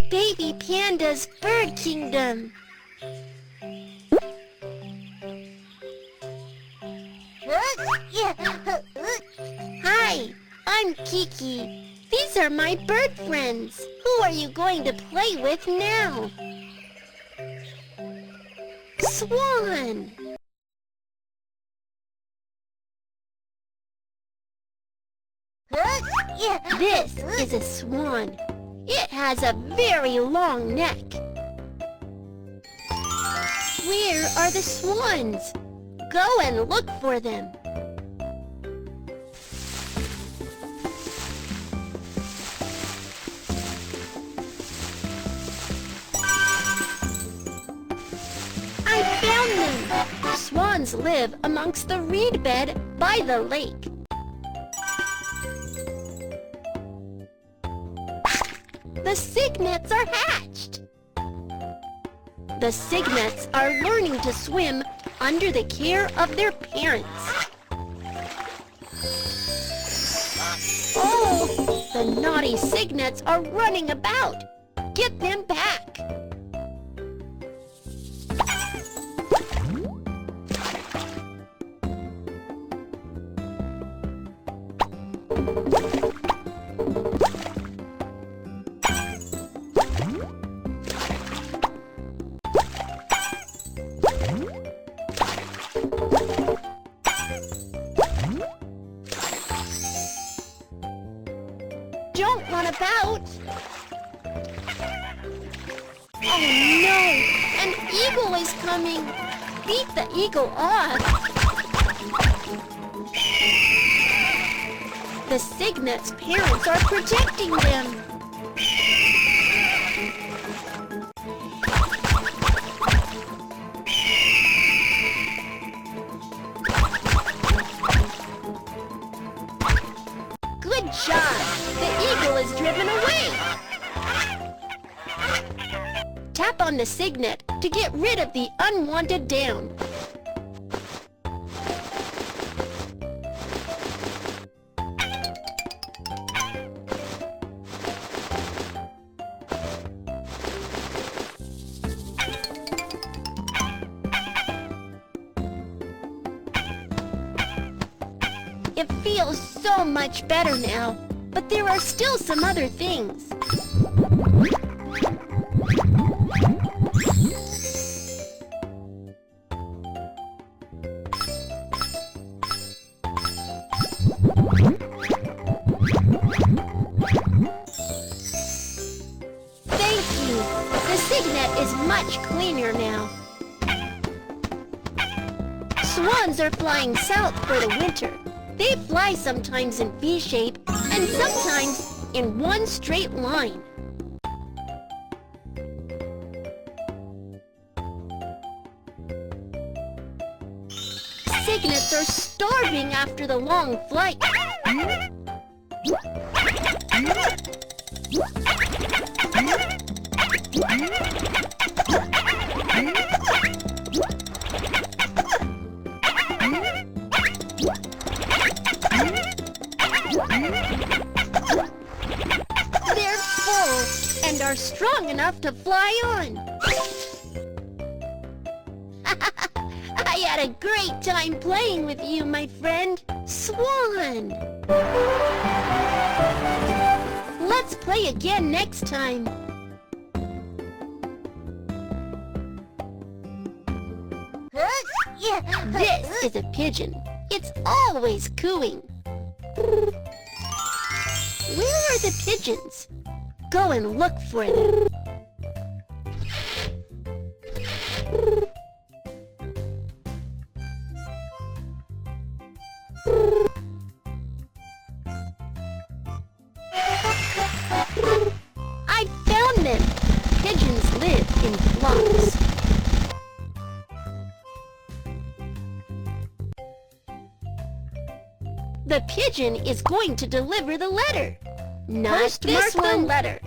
Baby Panda's bird kingdom. Hi, I'm Kiki. These are my bird friends. Who are you going to play with now? Swan. This is a swan. It has a very long neck. Where are the swans? Go and look for them. I found them! Swans live amongst the reed bed by the lake. The cygnets are hatched. The cygnets are learning to swim under the care of their parents. Oh, the naughty cygnets are running about. Get them back. Don't run about! Oh no! An eagle is coming! Beat the eagle off! The cygnet's parents are protecting them! Good job! The eagle is driven away! Tap on the cygnet to get rid of the unwanted down. It feels so much better now, but there are still some other things. Thank you. The cygnet is much cleaner now. Swans are flying south for the winter. They fly sometimes in V shape and sometimes in one straight line. Cygnets are starving after the long flight. They're full and are strong enough to fly on. I had a great time playing with you, my friend, Swan. Let's play again next time. This is a pigeon. It's always cooing. Where are the pigeons? Go and look for them. I found them! Pigeons live in flocks. The pigeon is going to deliver the letter. Not this one. Letter.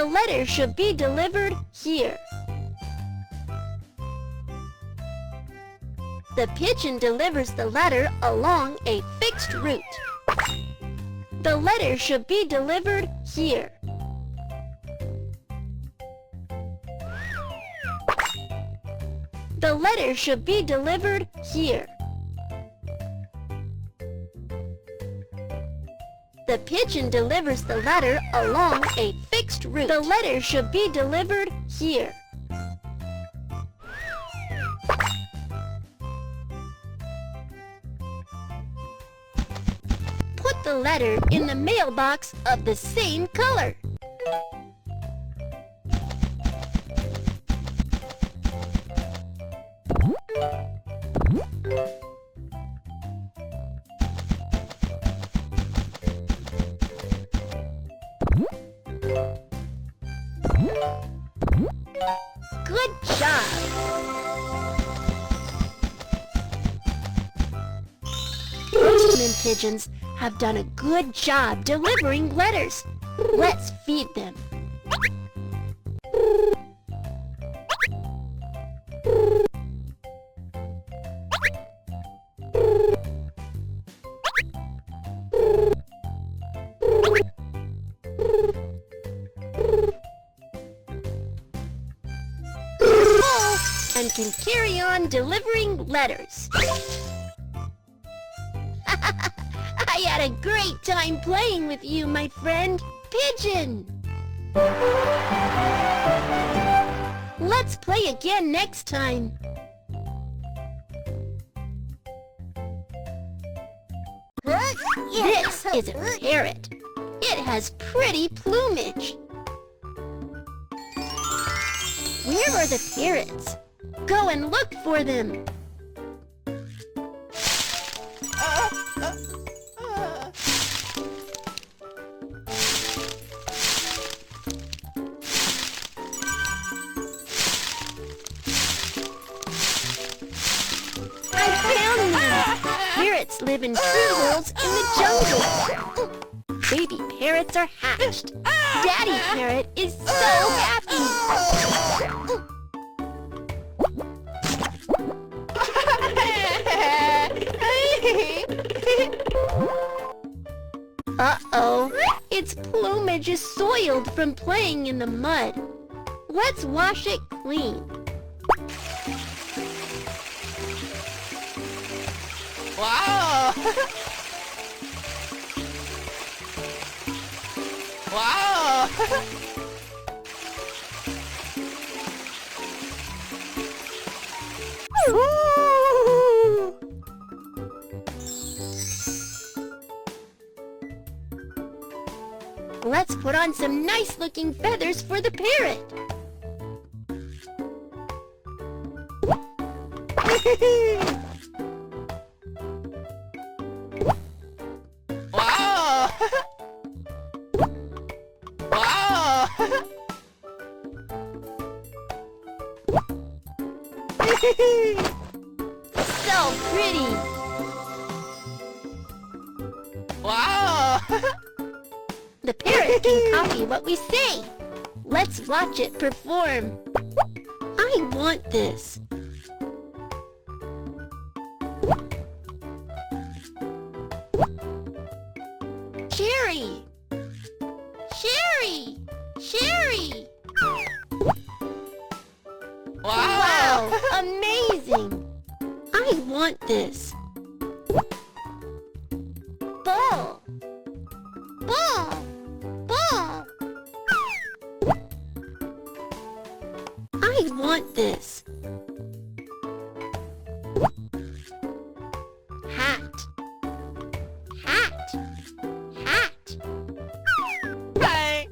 The letter should be delivered here. The pigeon delivers the letter along a fixed route. The letter should be delivered here. The letter should be delivered here. The pigeon delivers the letter along a fixed route. The letter should be delivered here. Put the letter in the mailbox of the same color. Good job! Postman pigeons have done a good job delivering letters. Let's feed them. And can carry on delivering letters. I had a great time playing with you, my friend, Pigeon. Let's play again next time. This is a parrot. It has pretty plumage. Where are the parrots? Go and look for them. I found them. Parrots live in tree holes in the jungle. Baby parrots are hatched. Daddy parrot is so happy. Uh-oh, its plumage is soiled from playing in the mud. Let's wash it clean. Wow! Wow! Let's put on some nice-looking feathers for the parrot. Wow! Wow! So pretty! Wow! The parrot can copy what we say. Let's watch it perform. I want this. Cherry! Cherry! Cherry! Wow! Wow! Amazing! I want this. Ball! Ball! Ball! I want this. Hat! Hat! Hat! Hey!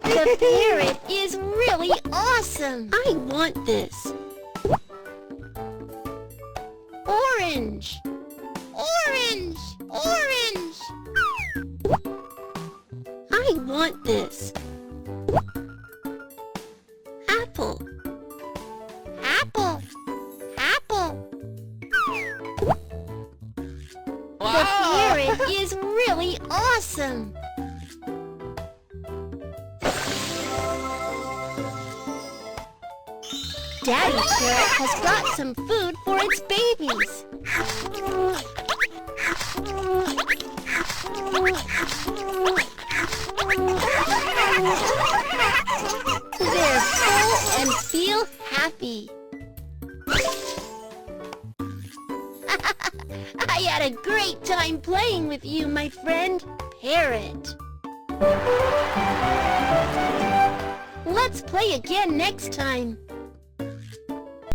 The parrot is really awesome! I want this. Orange! Orange! Orange! I want this. Apple! Apple! Apple! The Wow! parrot is really awesome! Daddy Parrot has got some food for its babies. They're full and feel happy. I had a great time playing with you, my friend, Parrot. Let's play again next time.